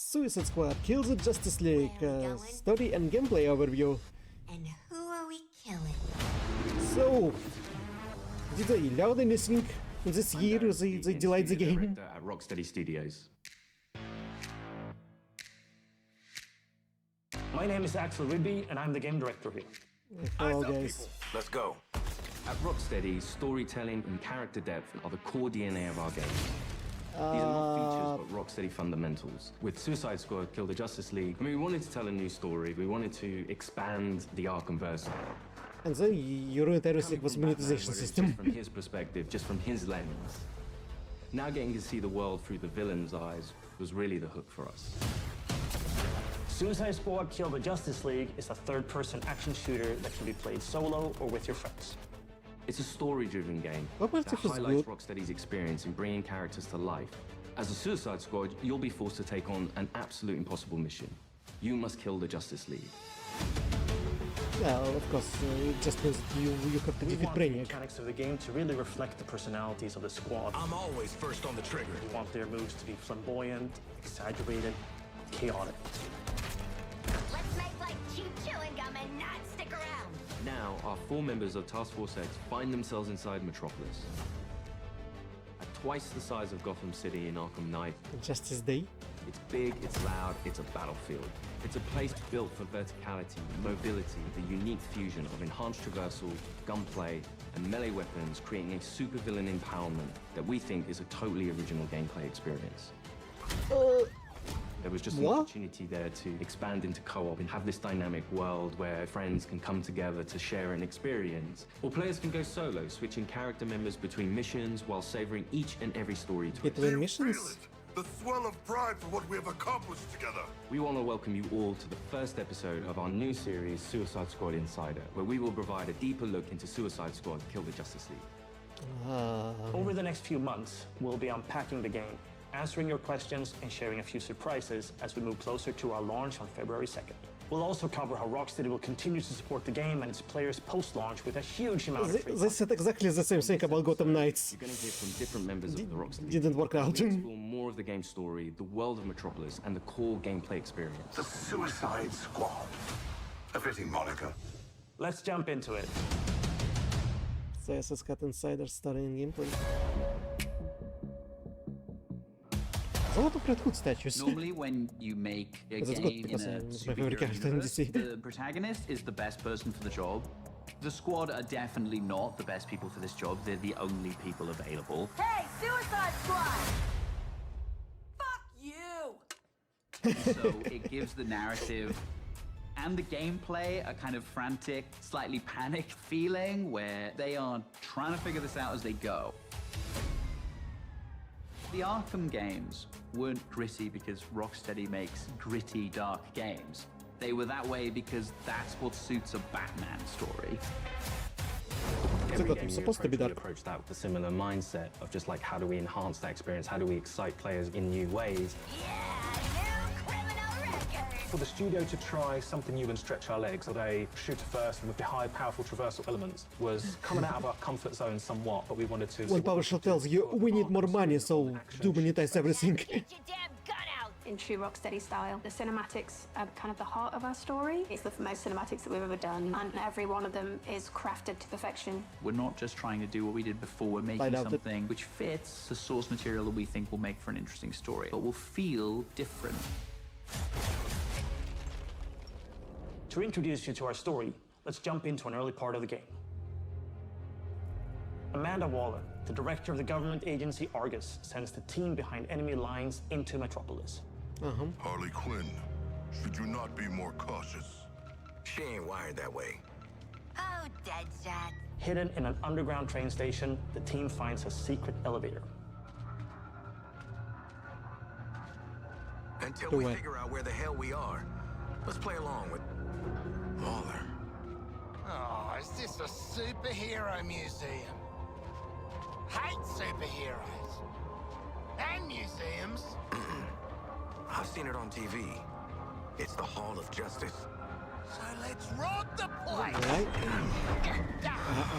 Suicide Squad kills the Justice League. Story and gameplay overview. And who are we killing? So, did they learn anything this year? They delayed the game. At Rocksteady Studios. My name is Axel Ribby, and I'm the game director here. Hello, guys. Let's go. At Rocksteady, storytelling and character depth are the core DNA of our game. These are not features, but Rocksteady fundamentals. With Suicide Squad, Kill the Justice League, we wanted to tell a new story. We wanted to expand the Arkhamverse. And then you ruined everything with monetization system. Just from his perspective, just from his lens. Now getting to see the world through the villain's eyes was really the hook for us. Suicide Squad Kill the Justice League is a third-person action shooter that can be played solo or with your friends. It's a story-driven game What part that of it is highlights good? Rocksteady's experience in bringing characters to life. As a Suicide Squad, you'll be forced to take on an absolute impossible mission. You must kill the Justice League. Yeah, of course, it just means that you have to We defeat want the Brainiac. mechanics of the game to really reflect the personalities of the squad. I'm always first on the trigger. We want their moves to be flamboyant, exaggerated, chaotic. Let's make like cheap chewing gum and not stick around. Now, our 4 members of Task Force X find themselves inside Metropolis. At twice the size of Gotham City in Arkham Knight, Justice Day. it's big, it's loud, it's a battlefield. It's a place built for verticality, mobility, the unique fusion of enhanced traversal, gunplay, and melee weapons, creating a supervillain empowerment that we think is a totally original gameplay experience. There was just an What? opportunity there to expand into co-op and have this dynamic world where friends can come together to share an experience. Or players can go solo, switching character members between missions while savoring each and every story twist. Between Feel missions. it. The swell of pride for what we have accomplished together. We want to welcome you all to the first episode of our new series, Suicide Squad Insider, where we will provide a deeper look into Suicide Squad Kill the Justice League. Over the next few months, we'll be unpacking the game, answering your questions, and sharing a few surprises as we move closer to our launch on February 2nd. We'll also cover how Rocksteady will continue to support the game and its players post-launch with a huge amount of free They said exactly the same thing about Gotham Knights. You're going to hear from different members of the Rocksteady. Didn't work out. We explore more of the game's story, the world of Metropolis, and the core gameplay experience. The Suicide Squad. A fitting moniker. Let's jump into it. Sajeas got insider story and gameplay. There's a lot of Red Hood statues. Normally, when you make a Because it's game good, because in a it's my favorite superhero character in universe, DC. the protagonist is the best person for the job. The squad are definitely not the best people for this job. They're the only people available. Hey, Suicide Squad! Fuck you! So it gives the narrative and the gameplay a kind of frantic, slightly panicked feeling where they are trying to figure this out as they go. The Arkham games weren't gritty because Rocksteady makes gritty, dark games. They were that way because that's what suits a Batman story. Every Gotham game you supposed to be approach, we dark. approach that with a similar mindset of just like, how do we enhance that experience? How do we excite players in new ways? Yeah, new criminal record! For the studio to try something new and stretch our legs, a shooter first with the high, powerful traversal elements was coming out of our comfort zone somewhat, but we wanted to... When PowerShell tells you, we need more money, so do monetize everything. Get your damn gun out! In true Rocksteady style, the cinematics are kind of the heart of our story. It's the most cinematics that we've ever done, and every one of them is crafted to perfection. We're not just trying to do what we did before, we're making Find out that- something which fits the source material that we think will make for an interesting story, but will feel different. To introduce you to our story, let's jump into an early part of the game. Amanda Waller, the director of the government agency Argus, sends the team behind enemy lines into Metropolis. Harley Quinn, should you not be more cautious? She ain't wired that way. Oh, Deadshot. Hidden in an underground train station, the team finds a secret elevator. Until Do we it. figure out where the hell we are, let's play along with Waller. Oh, is this a superhero museum? Hate superheroes. And museums. I've seen it on TV. It's the Hall of Justice. So let's rob the place. Right?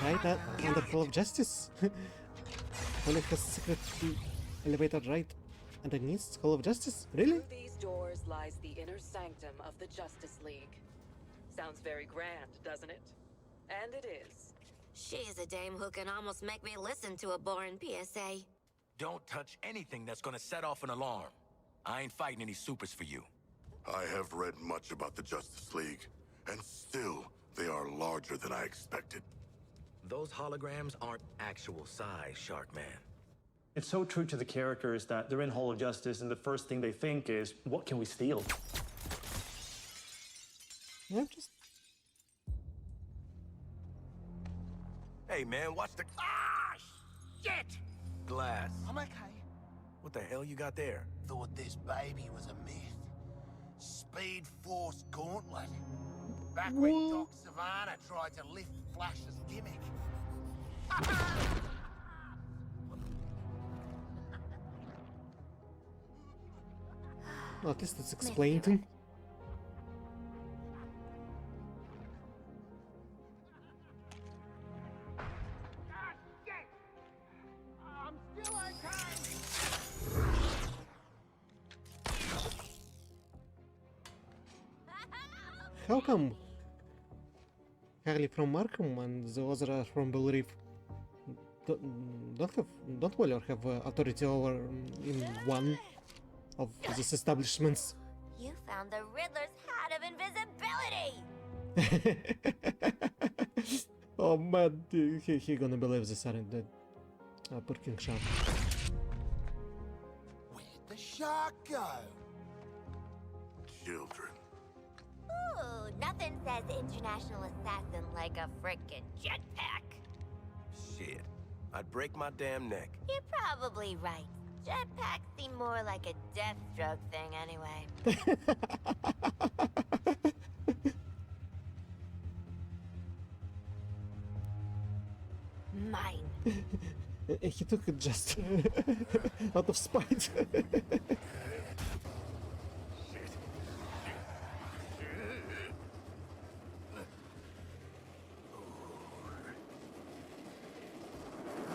Right, on the Hall of Justice. Only has secret elevator, right? Underneath Hall of Justice? Really? Through these doors lies the inner sanctum of the Justice League. Sounds very grand, doesn't it? And it is. She's a dame who can almost make me listen to a boring PSA. Don't touch anything that's gonna set off an alarm. I ain't fighting any supers for you. I have read much about the Justice League, and still, they are larger than I expected. Those holograms aren't actual size, Shark Man. It's so true to the characters that they're in Hall of Justice and the first thing they think is, what can we steal? Yeah, just... Hey man, watch the... Ah, shit! glass. I'm okay. What the hell you got there? Thought this baby was a myth. Speed Force Gauntlet. Back when Doc Savannah tried to lift Flash's gimmick. Well, at least it's explained. I'm still okay. How come Harley from Arkham and the other are from Bell Reef don't well have authority over in one of these establishments? You found the Riddler's hat of invisibility! Oh man, he gonna believe this, aren't they? Poor King Shark. Where'd the shark go? Children. Ooh, nothing says international assassin like a frickin' jetpack. Shit. I'd break my damn neck. You're probably right. Jetpacks seem more like a Deathstroke thing anyway. Mine. He took it just out of spite.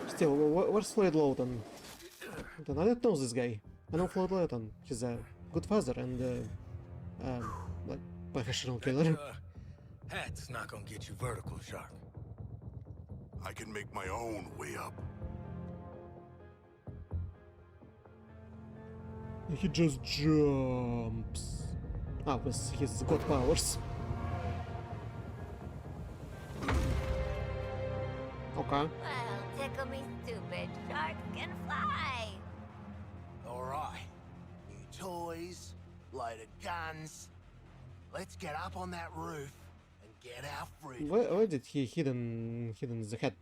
Still, where's Floyd Lawton? I don't know this guy. I know Floyd Lawton. He's a good father and like professional killer. Hat's not gonna get you vertical, Shark. I can make my own way up. He just jumps. Ah, with his god powers. Okay. Well, tickle me stupid. Sharks can fly. All right. New toys, loaded guns. Let's get up on that roof and get our fruit. Where did he hidden the head?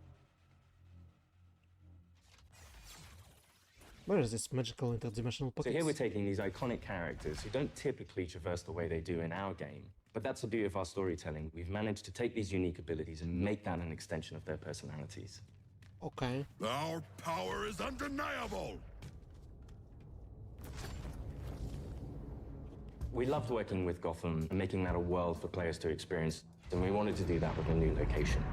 Where is this magical interdimensional pocket? So here we're taking these iconic characters who don't typically traverse the way they do in our game. But that's the beauty of our storytelling. We've managed to take these unique abilities and make that an extension of their personalities. Okay. Our power is undeniable! We loved working with Gotham and making that a world for players to experience, and we wanted to do that with a new location.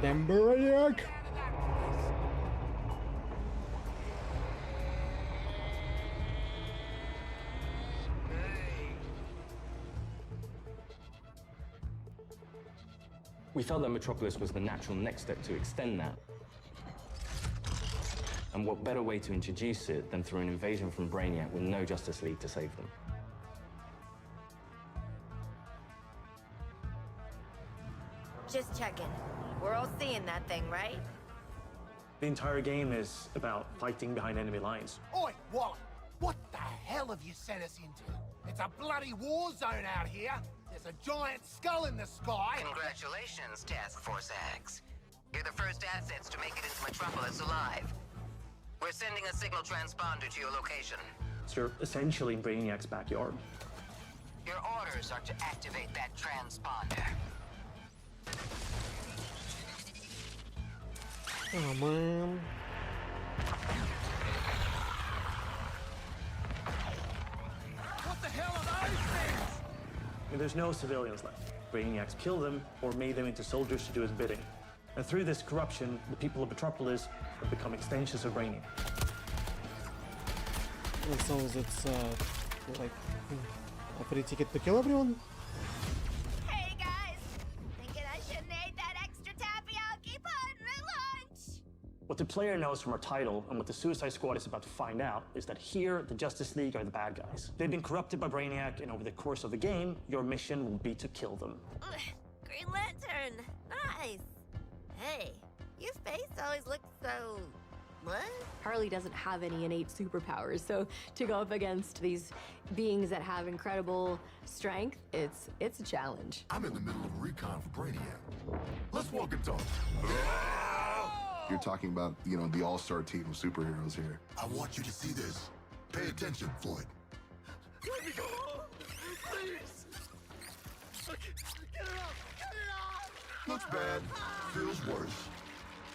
Demberaiac! We felt that Metropolis was the natural next step to extend that. And what better way to introduce it than through an invasion from Brainiac with no Justice League to save them? Just checking. We're all seeing that thing, right? The entire game is about fighting behind enemy lines. Oi, Wally! What the hell have you sent us into? It's a bloody war zone out here. There's a giant skull in the sky. Congratulations, Task Force X. You're the first assets to make it into Metropolis alive. We're sending a signal transponder to your location. So you're essentially in Brainiac's backyard. Your orders are to activate that transponder. Oh man. What the hell are those things? And there's no civilians left. Brainiac's killed them or made them into soldiers to do his bidding. And through this corruption, the people of Metropolis have become extensions of Brainiac. And so it's like a free ticket to kill everyone? Hey guys! Thinking I shouldn't ate that extra takoyaki put in my lunch! What the player knows from our title and what the Suicide Squad is about to find out is that here, the Justice League are the bad guys. They've been corrupted by Brainiac, and over the course of the game, your mission will be to kill them. Ugh, Green Lantern! Nice! Hey, your face always looks so... what? Harley doesn't have any innate superpowers, so to go up against these beings that have incredible strength, it's a challenge. I'm in the middle of recon for Brainiac. Let's walk and talk. You're talking about, you know, the all-star team of superheroes here. I want you to see this. Pay attention, Floyd. Let me go home, please. Get it off! Get it off! Looks bad, feels worse.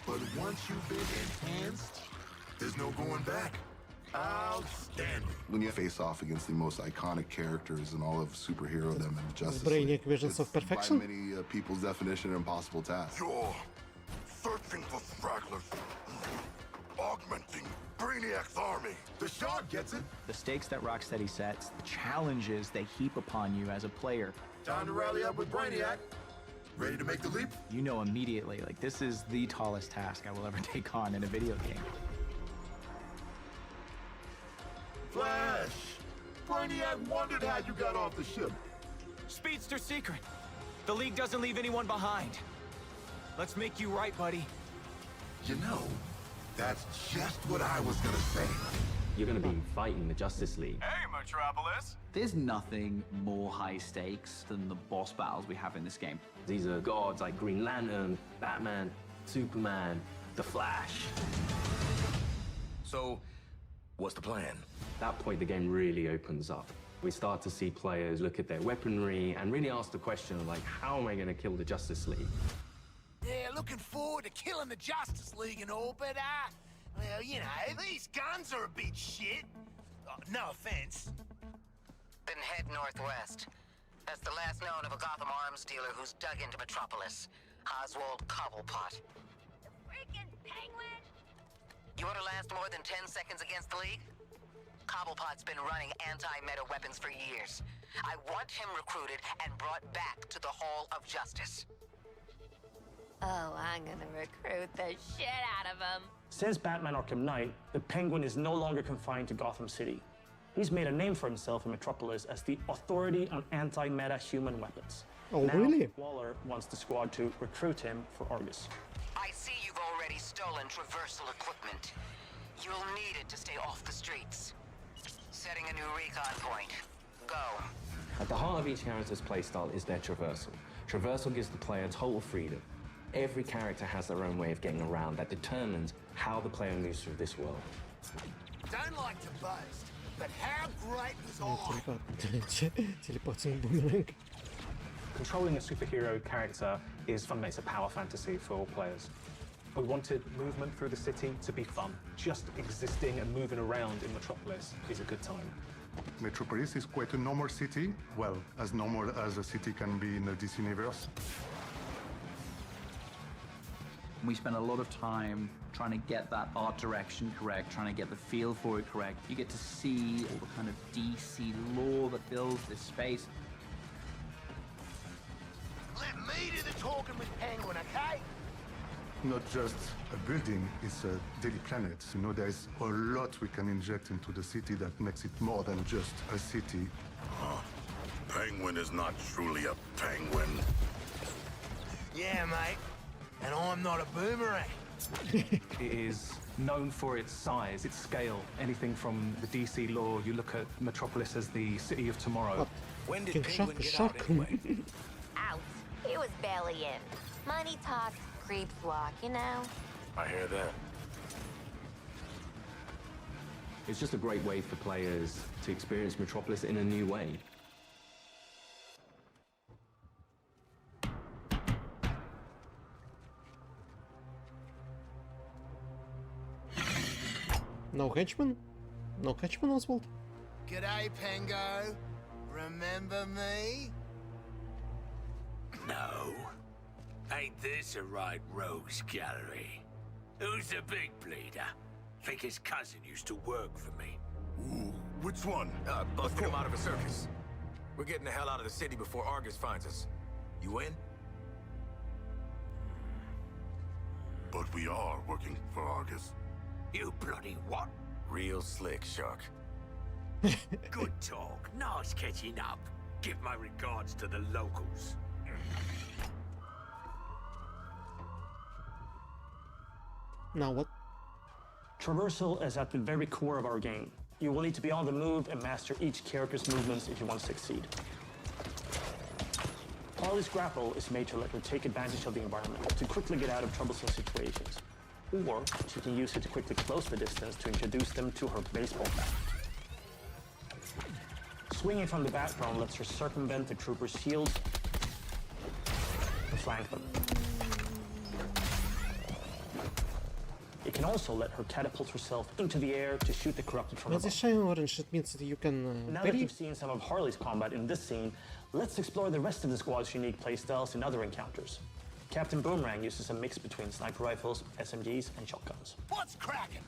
But once you've been enhanced, there's no going back. Outstanding. When you face off against the most iconic characters in all of superhero-dom and Justice Brainiac League, visions of it's perfection? by many people's definition, an impossible task. You're searching for stragglers, augmenting Brainiac's army. The shot gets it. The stakes that Rocksteady sets, the challenges they heap upon you as a player. Time to rally up with Brainiac. Ready to make the leap? You know immediately, like, this is the tallest task I will ever take on in a video game. Flash! Brainiac wondered how you got off the ship. Speedster secret. The League doesn't leave anyone behind. Let's make you right, buddy. You know, that's just what I was gonna say. You're gonna be fighting the Justice League. Hey, Metropolis! There's nothing more high stakes than the boss battles we have in this game. These are gods like Green Lantern, Batman, Superman, The Flash. So, what's the plan? At that point, the game really opens up. We start to see players look at their weaponry and really ask the question of, like, how am I gonna kill the Justice League? Yeah, looking forward to killing the Justice League and all, but, well, you know, these guns are a bit shit. No offense. Then head northwest. That's the last known of a Gotham arms dealer who's dug into Metropolis. Oswald Cobblepot. The freaking penguin! You want to last more than 10 seconds against the League? Cobblepot's been running anti-meta weapons for years. I want him recruited and brought back to the Hall of Justice. Oh, I'm gonna recruit the shit out of him. Since Batman Arkham Knight, the Penguin is no longer confined to Gotham City. He's made a name for himself in Metropolis as the authority on anti-meta human weapons. Oh, now, really? Waller wants the squad to recruit him for Argus. I see you've already stolen traversal equipment. You'll need it to stay off the streets. Setting a new recon point. Go. At the heart of each character's playstyle is their traversal. Traversal gives the player total freedom. Every character has their own way of getting around that determines how the player moves through this world. Don't like to boast, but how great was I? Teleporting boomerang. Controlling a superhero character is fun. It's a power fantasy for all players. We wanted movement through the city to be fun. Just existing and moving around in Metropolis is a good time. Metropolis is quite a normal city. Well, as normal as a city can be in the DC universe. We spend a lot of time trying to get that art direction correct, trying to get the feel for it correct. You get to see all the kind of DC lore that builds this space. Let me do the talking with Penguin, okay? Not just a building, it's a daily planet. You know, there's a lot we can inject into the city that makes it more than just a city. Penguin is not truly a penguin. Yeah, mate. And I'm not a boomerang. It is known for its size, its scale. Anything from the DC lore, you look at Metropolis as the city of tomorrow. When did Penguin get out anyway? Out. He was barely in. Money talks, creeps walk, you know? I hear that. It's just a great way for players to experience Metropolis in a new way. No henchman? No henchman, Oswald? G'day, Pengo. Remember me? No. Ain't this a right rogues gallery? Who's the big bleeder? Think his cousin used to work for me. Ooh, which one? Busted him out of a circus. We're getting the hell out of the city before Argus finds us. You in? But we are working for Argus. You bloody what? Real slick, Shark. Good talk. Nice catching up. Give my regards to the locals. Now what? Traversal is at the very core of our game. You will need to be on the move and master each character's movements if you want to succeed. Harley's grapple is made to let her take advantage of the environment to quickly get out of troublesome situations. Or she can use it to quickly close the distance to introduce them to her baseball bat. Swinging from the background lets her circumvent the troopers' shields and flank them. It can also let her catapult herself into the air to shoot the corrupted from When they above. shine orange, it means that you can Now parry. that you've seen some of Harley's combat in this scene, let's explore the rest of the squad's unique playstyles in other encounters. Captain Boomerang uses a mix between sniper rifles, SMGs, and shotguns. What's cracking?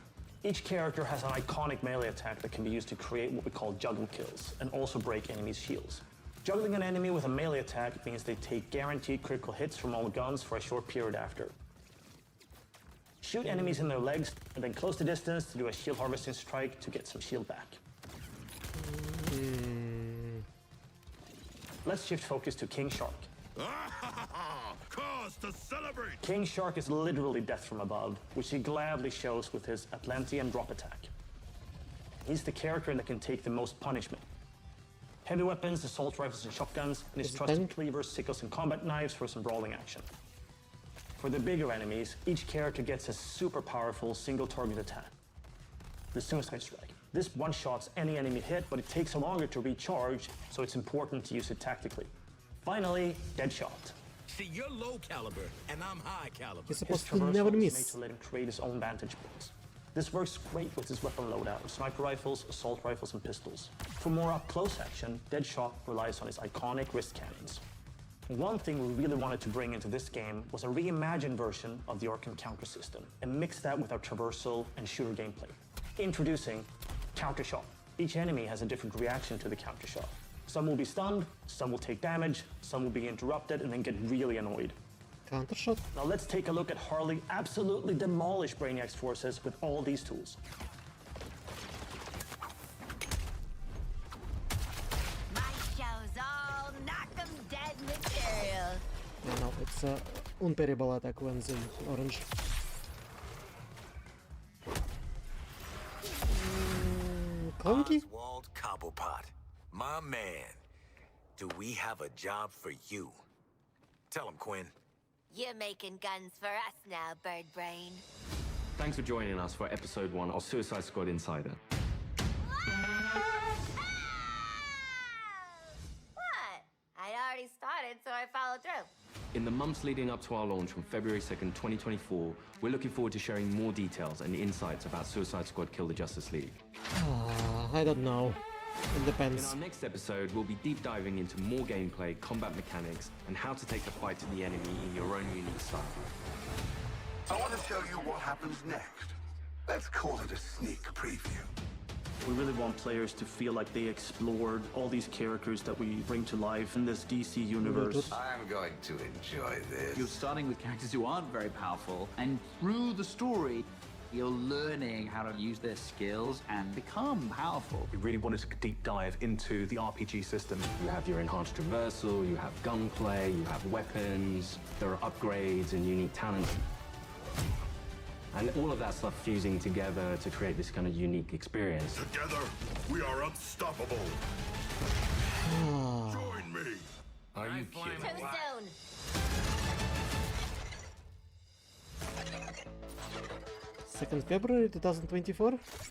Each character has an iconic melee attack that can be used to create what we call juggle kills, and also break enemies' shields. Juggling an enemy with a melee attack means they take guaranteed critical hits from all guns for a short period after. Shoot enemies in their legs, and then close the distance to do a shield harvesting strike to get some shield back. Let's shift focus to King Shark. Cause to celebrate! King Shark is literally death from above, which he gladly shows with his Atlantean drop attack. He's the character that can take the most punishment. Heavy weapons, assault rifles and shotguns, and his trusted cleavers, sickles, and combat knives for some brawling action. For the bigger enemies, each character gets a super powerful single target attack, the Suicide Strike. This one-shots any enemy hit, but it takes longer to recharge, so it's important to use it tactically. Finally, Deadshot. See, you're low caliber, and I'm high caliber. He's His supposed to traversal never is made miss. to let him create his own vantage points. This works great with his weapon loadout, sniper rifles, assault rifles, and pistols. For more up-close action, Deadshot relies on his iconic wrist cannons. One thing we really wanted to bring into this game was a reimagined version of the Arkham counter system, and mix that with our traversal and shooter gameplay. Introducing Counter Shot. Each enemy has a different reaction to the counter shot. Some will be stunned, some will take damage, some will be interrupted and then get really annoyed. Counter shot. Now let's take a look at Harley absolutely demolish Brainiac's forces with all these tools. My show's all knock 'em dead material. Yeah, no, it's unparryable attack when in orange. Clunky? Oswald Cobblepot, my man. Do we have a job for you? Tell him, Quinn. You're making guns for us now, Bird Brain. Thanks for joining us for episode 1 of Suicide Squad Insider. What? I'd already started, so I followed through. In the months leading up to our launch on February 2nd, 2024, we're looking forward to sharing more details and insights about Suicide Squad Kill the Justice League. I don't know. It In depends. our next episode, we'll be deep diving into more gameplay, combat mechanics, and how to take the fight to the enemy in your own unique style. I want to show you what happens next. Let's call it a sneak preview. We really want players to feel like they explored all these characters that we bring to life in this DC universe. I'm going to enjoy this. You're starting with characters who aren't very powerful, and through the story, you're learning how to use their skills and become powerful. We really wanted to deep dive into the RPG system. You have your enhanced traversal, you have gunplay, you have weapons, there are upgrades and unique talents. And all of that stuff fusing together to create this kind of unique experience. Together, we are unstoppable. Join me. Are you kidding? Too soon. February 2nd, 2024?